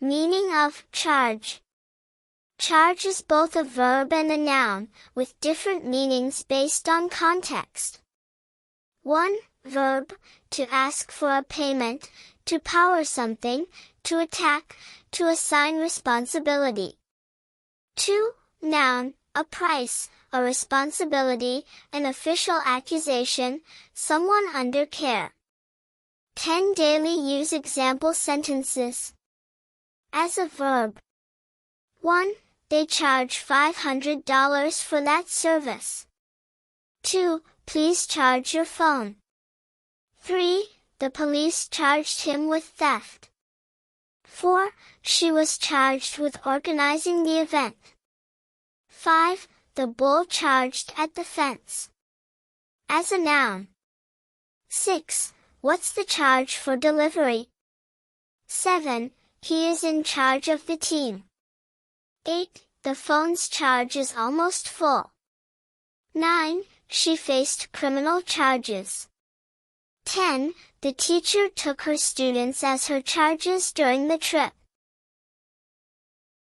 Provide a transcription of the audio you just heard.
Meaning of charge. Charge is both a verb and a noun, with different meanings based on context. 1. Verb, to ask for a payment, to power something, to attack, to assign responsibility. 2. Noun, a price, a responsibility, an official accusation, someone under care. 10 daily use example sentences. As a verb. 1. They charge $500 for that service. 2. Please charge your phone. 3. The police charged him with theft. 4. She was charged with organizing the event. 5. The bull charged at the fence. As a noun. 6. What's the charge for delivery? 7. He is in charge of the team. 8. The phone's charge is almost full. 9. She faced criminal charges. 10. The teacher took her students as her charges during the trip.